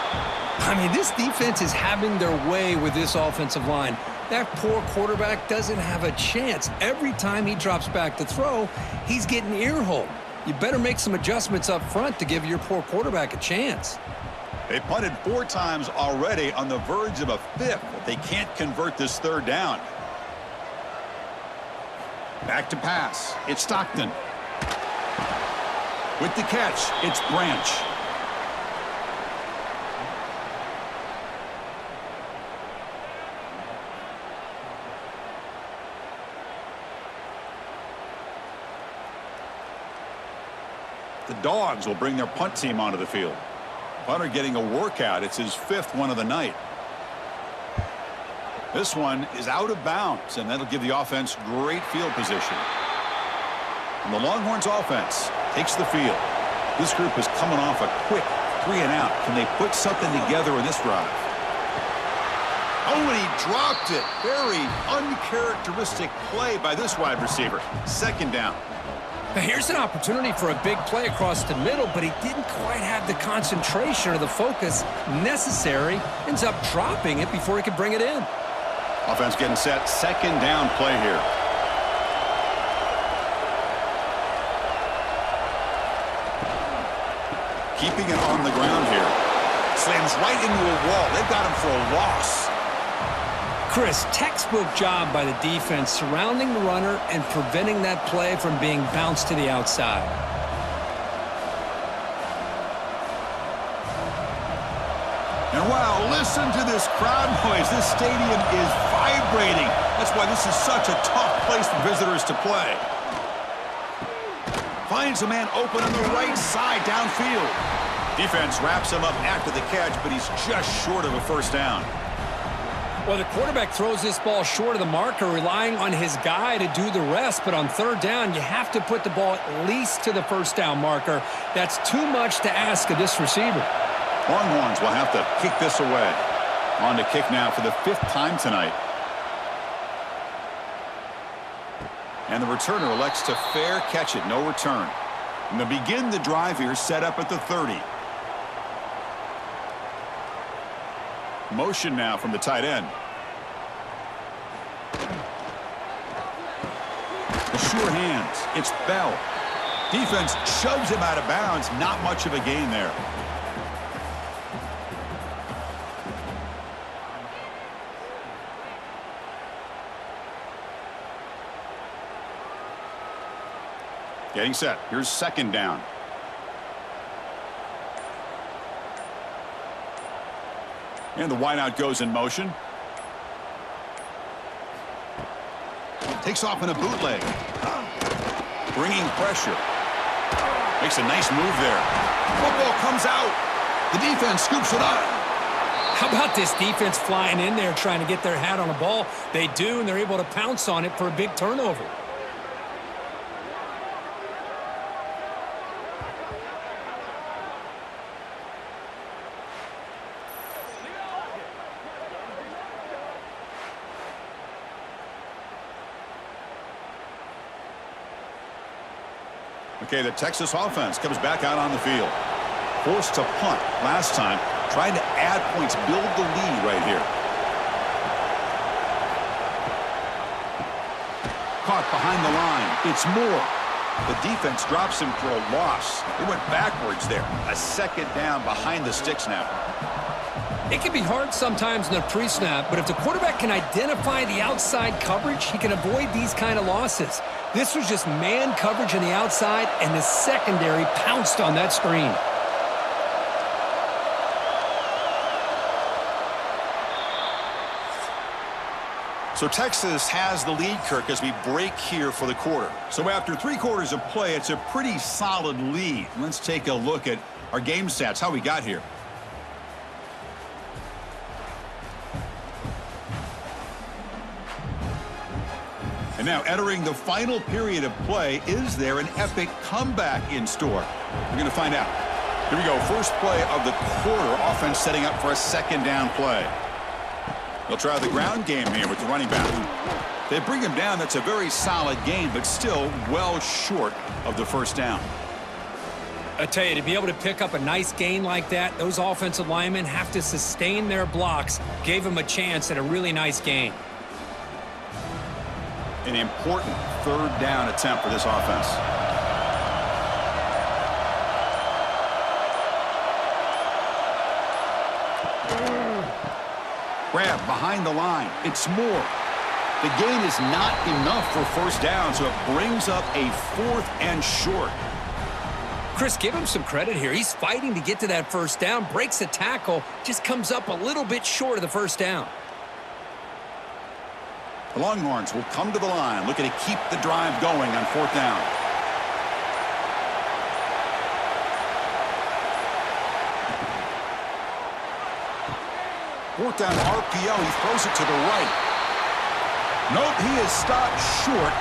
I mean, this defense is having their way with this offensive line. That poor quarterback doesn't have a chance. Every time he drops back to throw, he's getting earholed. You better make some adjustments up front to give your poor quarterback a chance. They punted 4 times already, on the verge of a 5th. But they can't convert this 3rd down. Back to pass. It's Stockton. With the catch, it's Branch. The Dogs will bring their punt team onto the field. Punter getting a workout. It's his 5th one of the night. This one is out of bounds, and that'll give the offense great field position. And the Longhorns offense takes the field. This group is coming off a quick 3 and out. Can they put something together in this drive? Oh, and he dropped it. Very uncharacteristic play by this wide receiver. 2nd down. Here's an opportunity for a big play across the middle, but he didn't quite have the concentration or the focus necessary. Ends up dropping it before he could bring it in. Offense getting set. 2nd down play here. Keeping it on the ground here. Slams right into a wall. They've got him for a loss. Chris, textbook job by the defense surrounding the runner and preventing that play from being bounced to the outside. And wow, listen to this crowd noise. This stadium is vibrating. That's why this is such a tough place for visitors to play. Finds a man open on the right side downfield. Defense wraps him up after the catch, but he's just short of a 1st down. Well, the quarterback throws this ball short of the marker, relying on his guy to do the rest. But on 3rd down, you have to put the ball at least to the 1st down marker. That's too much to ask of this receiver. Longhorns will have to kick this away. On to kick now for the 5th time tonight. And the returner elects to fair catch it. No return. And to begin the drive here, set up at the 30. Motion now from the tight end. The sure hands. It's Bell. Defense shoves him out of bounds. Not much of a gain there. Getting set. Here's 2nd down. And the wideout goes in motion. Takes off in a bootleg. Bringing pressure. Makes a nice move there. Football comes out. The defense scoops it up. How about this defense flying in there trying to get their hat on a ball? They do, and they're able to pounce on it for a big turnover. Okay, the Texas offense comes back out on the field. Forced to punt last time. Trying to add points, build the lead right here. Caught behind the line. It's Moore. The defense drops him for a loss. They went backwards there. A 2nd down behind the sticks now. It can be hard sometimes in the pre-snap, but if the quarterback can identify the outside coverage, he can avoid these kind of losses. This was just man coverage on the outside, and the secondary pounced on that screen. So Texas has the lead, Kirk, as we break here for the quarter. So after 3 quarters of play, it's a pretty solid lead. Let's take a look at our game stats, how we got here. And now entering the final period of play, is there an epic comeback in store? We're going to find out. Here we go, first play of the quarter. Offense setting up for a second down play. They'll try the ground game here with the running back. They bring him down. That's a very solid game, but still well short of the first down. I tell you, to be able to pick up a nice gain like that, those offensive linemen have to sustain their blocks. Gave them a chance at a really nice gain. An important third down attempt for this offense. Grab behind the line. It's more. The gain is not enough for first down, so it brings up a 4th and short. Chris, give him some credit here. He's fighting to get to that first down, breaks a tackle, just comes up a little bit short of the first down. The Longhorns will come to the line, looking to keep the drive going on 4th down. Fourth down RPO, he throws it to the right. Nope, he is stopped short.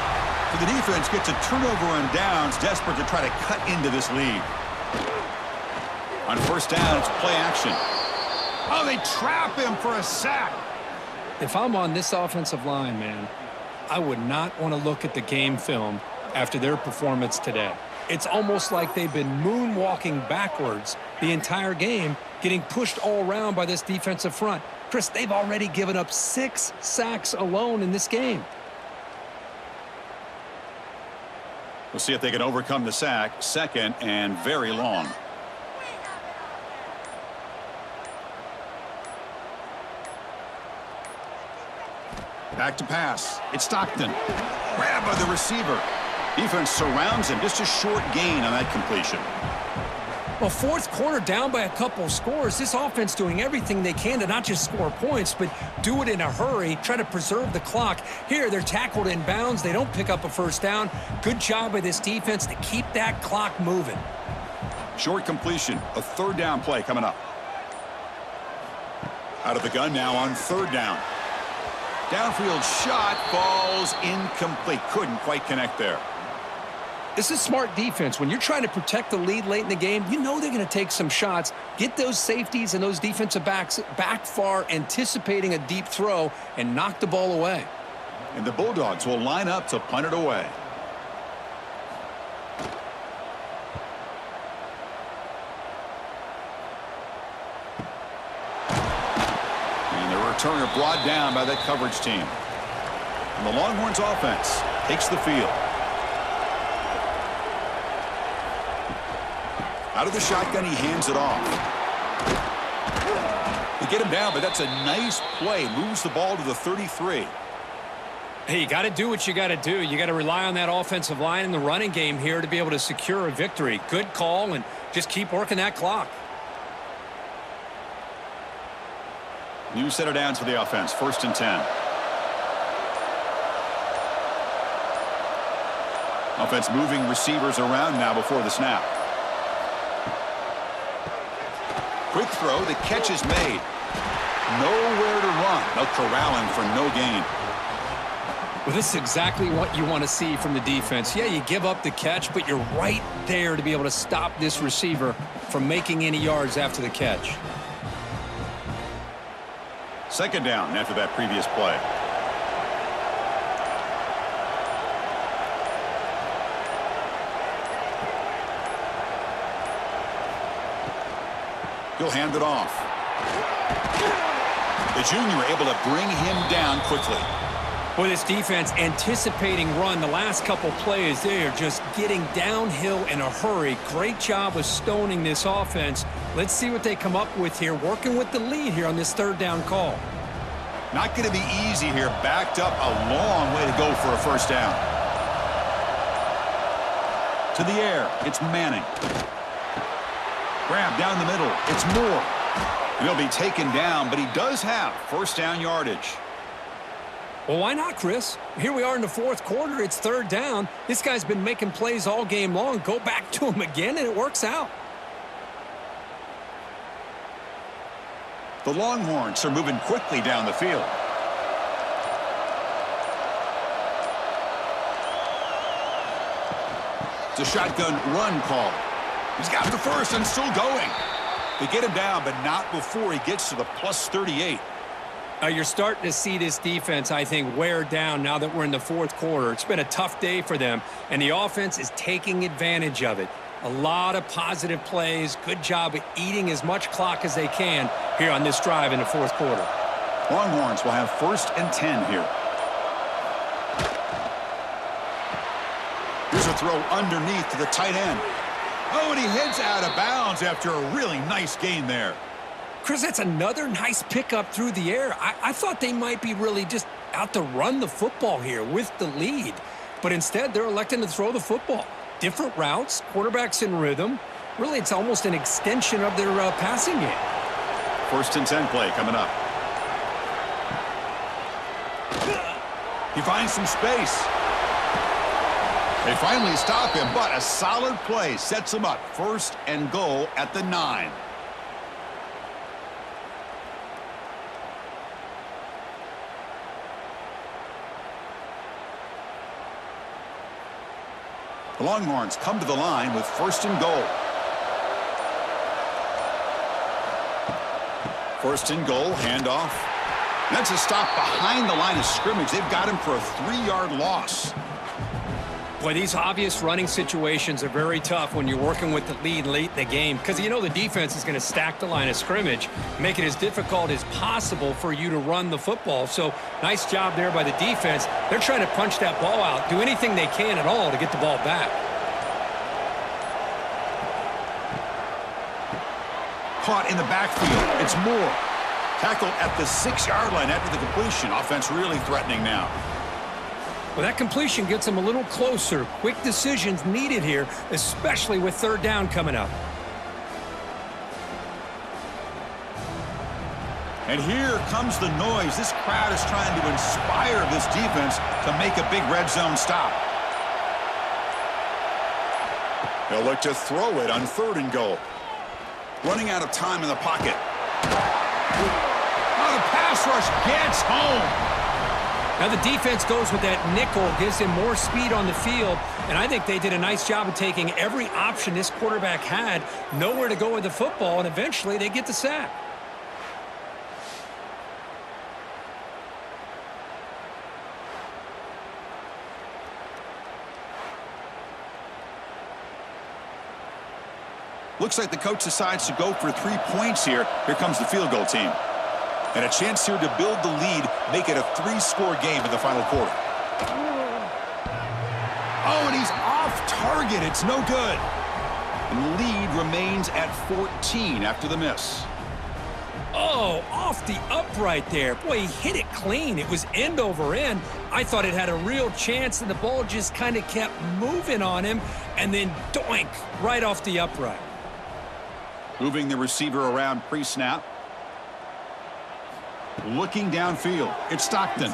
So the defense gets a turnover on downs, desperate to try to cut into this lead. On first down, it's play action. Oh, they trap him for a sack. If I'm on this offensive line, man, I would not want to look at the game film after their performance today. It's almost like they've been moonwalking backwards the entire game, getting pushed all around by this defensive front. Chris, they've already given up 6 sacks alone in this game. We'll see if they can overcome the sack. Second and very long. Back to pass. It's Stockton. Grab by the receiver. Defense surrounds him. Just a short gain on that completion. Well, fourth quarter down by a couple of scores. This offense doing everything they can to not just score points, but do it in a hurry, try to preserve the clock. Here, they're tackled in bounds. They don't pick up a first down. Good job by this defense to keep that clock moving. Short completion. A third down play coming up. Out of the gun now on third down. Downfield shot falls incomplete. Couldn't quite connect there. This is smart defense. When you're trying to protect the lead late in the game, you know they're going to take some shots, get those safeties and those defensive backs back far, anticipating a deep throw, and knock the ball away. And the Bulldogs will line up to punt it away. And the returner brought down by that coverage team. And the Longhorns offense takes the field. Out of the shotgun, he hands it off. They get him down, but that's a nice play. Moves the ball to the 33. Hey, you got to do what you got to do. You got to rely on that offensive line and the running game here to be able to secure a victory. Good call, and just keep working that clock. New set of downs for the offense. 1st and 10. Offense moving receivers around now before the snap. Quick throw, the catch is made. Nowhere to run. No corralling for no gain. Well, this is exactly what you want to see from the defense. Yeah, you give up the catch, but you're right there to be able to stop this receiver from making any yards after the catch. Second down after that previous play. He'll hand it off. The junior able to bring him down quickly. Boy, this defense anticipating run the last couple plays. They are just getting downhill in a hurry. Great job of stoning this offense. Let's see what they come up with here, working with the lead here on this third down call. Not going to be easy here. Backed up a long way to go for a first down. To the air, it's Manning. Grab down the middle. It's Moore. And he'll be taken down, but he does have first down yardage. Well, why not, Chris? Here we are in the fourth quarter. It's third down. This guy's been making plays all game long. Go back to him again, and it works out. The Longhorns are moving quickly down the field. It's a shotgun run call. He's got the first and still going. They get him down, but not before he gets to the plus 38. You're starting to see this defense, I think, wear down now that we're in the fourth quarter. It's been a tough day for them, and the offense is taking advantage of it. A lot of positive plays. Good job of eating as much clock as they can here on this drive in the fourth quarter. Longhorns will have 1st and 10 here. Here's a throw underneath to the tight end. Oh, and he heads out of bounds after a really nice gain there. Chris, that's another nice pickup through the air. I thought they might be really just out to run the football here with the lead. But instead, they're electing to throw the football. Different routes, quarterbacks in rhythm. Really, it's almost an extension of their passing game. 1st and 10 play coming up. He finds some space. They finally stop him, but a solid play sets him up. 1st and goal at the 9. The Longhorns come to the line with 1st and goal. 1st and goal, handoff. That's a stop behind the line of scrimmage. They've got him for a 3-yard loss. Boy, these obvious running situations are very tough when you're working with the lead late in the game because you know the defense is going to stack the line of scrimmage, make it as difficult as possible for you to run the football. So nice job there by the defense. They're trying to punch that ball out, do anything they can at all to get the ball back. Caught in the backfield. It's Moore. Tackled at the 6-yard line after the completion. Offense really threatening now. Well, that completion gets them a little closer. Quick decisions needed here, especially with 3rd down coming up. And here comes the noise. This crowd is trying to inspire this defense to make a big red zone stop. They'll look to throw it on 3rd and goal. Running out of time in the pocket. Oh, the pass rush gets home. Now the defense goes with that nickel, gives him more speed on the field, and I think they did a nice job of taking every option this quarterback had, nowhere to go with the football, and eventually they get the sack. Looks like the coach decides to go for 3 points here. Here comes the field goal team. And a chance here to build the lead, make it a 3-score game in the final quarter. Oh, and he's off target. It's no good. And the lead remains at 14 after the miss. Oh, off the upright there. Boy, he hit it clean. It was end over end. I thought it had a real chance, and the ball just kind of kept moving on him, and then doink, right off the upright. Moving the receiver around pre-snap. Looking downfield, it's Stockton.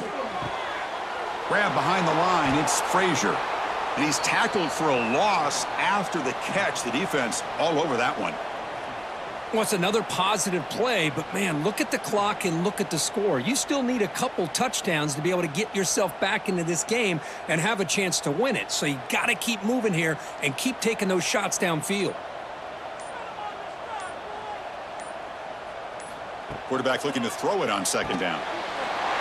Grab behind the line, it's Frazier. And he's tackled for a loss after the catch. The defense all over that one. Well, it's another positive play, but man, look at the clock and look at the score. You still need a couple touchdowns to be able to get yourself back into this game and have a chance to win it. So you got to keep moving here and keep taking those shots downfield. Quarterback looking to throw it on 2nd down.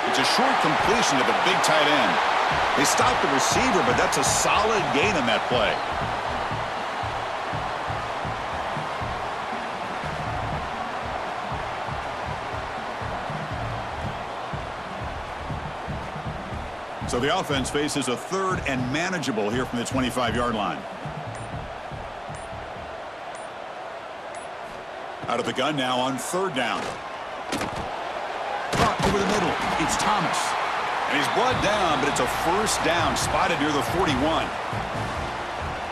It's a short completion to the big tight end. They stopped the receiver, but that's a solid gain on that play. So the offense faces a 3rd and manageable here from the 25-yard line. Out of the gun now on 3rd down. Caught over the middle. It's Thomas. And he's brought down, but it's a 1st down spotted near the 41.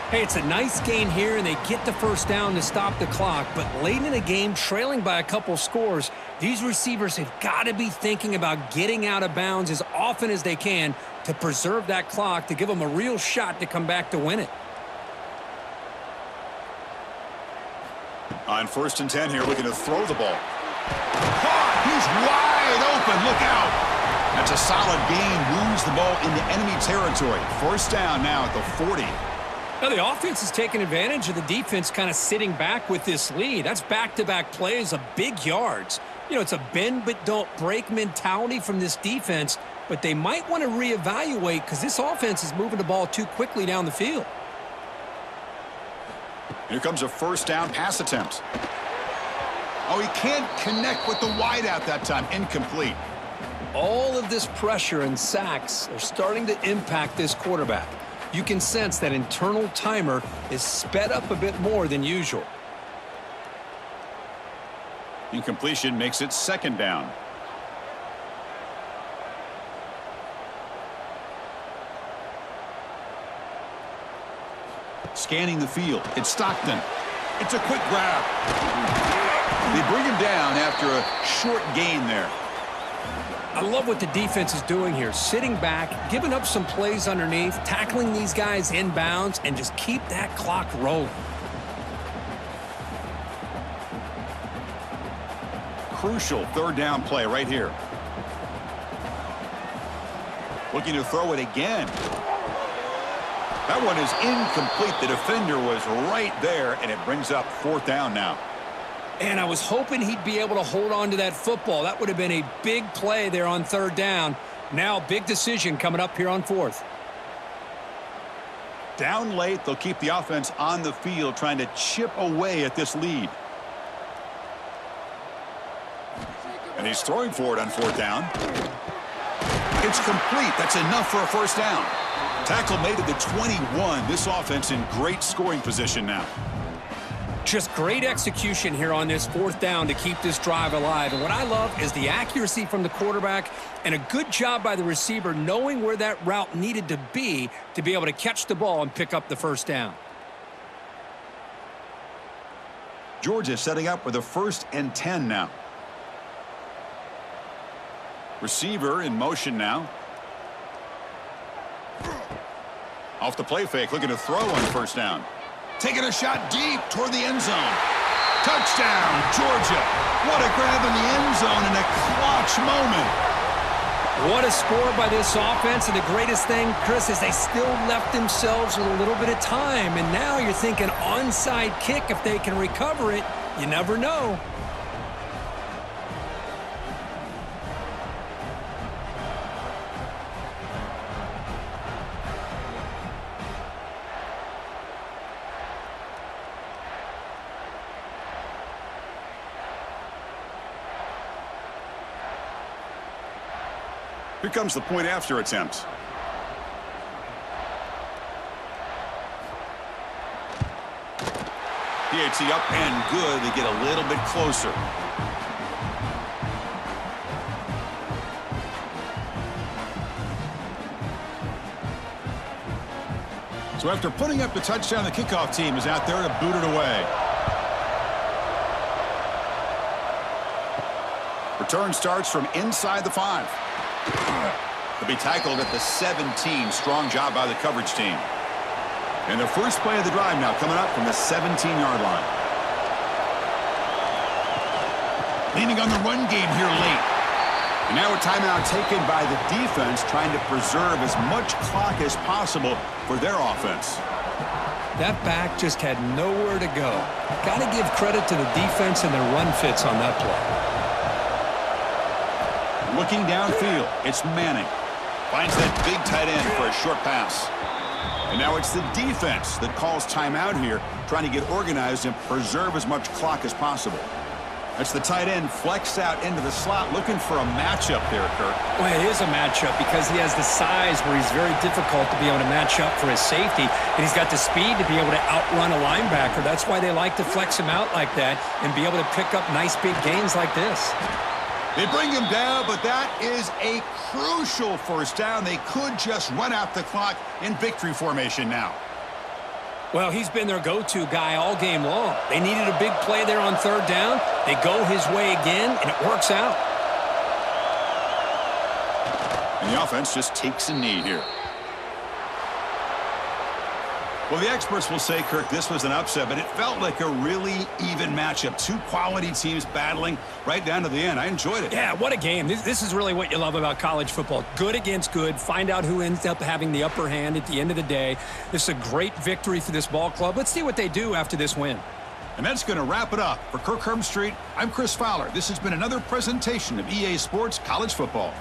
Hey, it's a nice gain here, and they get the 1st down to stop the clock. But late in the game, trailing by a couple scores, these receivers have got to be thinking about getting out of bounds as often as they can to preserve that clock, to give them a real shot to come back to win it. On 1st and 10 here, looking to throw the ball. Caught! He's wide open. Look out! That's a solid gain. Moves the ball into enemy territory. 1st down now at the 40. Now, the offense is taking advantage of the defense kind of sitting back with this lead. That's back-to-back plays of big yards. You know, it's a bend but don't break mentality from this defense, but they might want to reevaluate because this offense is moving the ball too quickly down the field. Here comes a first down pass attempt. Oh, he can't connect with the wideout that time. Incomplete. All of this pressure and sacks are starting to impact this quarterback. You can sense that internal timer is sped up a bit more than usual. Incompletion makes it second down. Scanning the field. It's Stockton. It's a quick grab. They bring him down after a short gain there. I love what the defense is doing here. Sitting back, giving up some plays underneath, tackling these guys inbounds, and just keep that clock rolling. Crucial third down play right here. Looking to throw it again. That one is incomplete. The defender was right there, and it brings up fourth down now. And I was hoping he'd be able to hold on to that football. That would have been a big play there on third down. Now, big decision coming up here on fourth. Down late, they'll keep the offense on the field trying to chip away at this lead. And he's throwing for it on fourth down. It's complete. That's enough for a first down. Tackle made at the 21. This offense in great scoring position now. Just great execution here on this fourth down to keep this drive alive. And what I love is the accuracy from the quarterback and a good job by the receiver knowing where that route needed to be able to catch the ball and pick up the first down. Georgia setting up with a 1st and 10 now. Receiver in motion now. Off the play fake, looking to throw on first down. Taking a shot deep toward the end zone. Touchdown, Georgia. What a grab in the end zone in a clutch moment. What a score by this offense. And the greatest thing, Chris, is they still left themselves with a little bit of time. And now you're thinking onside kick if they can recover it. You never know. Here comes the point after attempt. PAT up and good. They get a little bit closer. So after putting up the touchdown, the kickoff team is out there to boot it away. Return starts from inside the 5. To be tackled at the 17. Strong job by the coverage team. And the first play of the drive now coming up from the 17-yard line. Leaning on the run game here late. And now a timeout taken by the defense trying to preserve as much clock as possible for their offense. That back just had nowhere to go. Got to give credit to the defense and their run fits on that play. Looking downfield, it's Manning. Finds that big tight end for a short pass. And now it's the defense that calls timeout here, trying to get organized and preserve as much clock as possible. That's the tight end flexed out into the slot, looking for a matchup there, Kirk. Well, it is a matchup because he has the size where he's very difficult to be able to match up for his safety, and he's got the speed to be able to outrun a linebacker. That's why they like to flex him out like that and be able to pick up nice big gains like this. They bring him down, but that is a crucial first down. They could just run out the clock in victory formation now. Well, he's been their go-to guy all game long. They needed a big play there on third down. They go his way again, and it works out. And the offense just takes a knee here. Well, the experts will say, Kirk, this was an upset, but it felt like a really even matchup. Two quality teams battling right down to the end. I enjoyed it. Yeah, what a game. This is really what you love about college football. Good against good. Find out who ends up having the upper hand at the end of the day. This is a great victory for this ball club. Let's see what they do after this win. And that's going to wrap it up. For Kirk Street, I'm Chris Fowler. This has been another presentation of EA Sports College Football.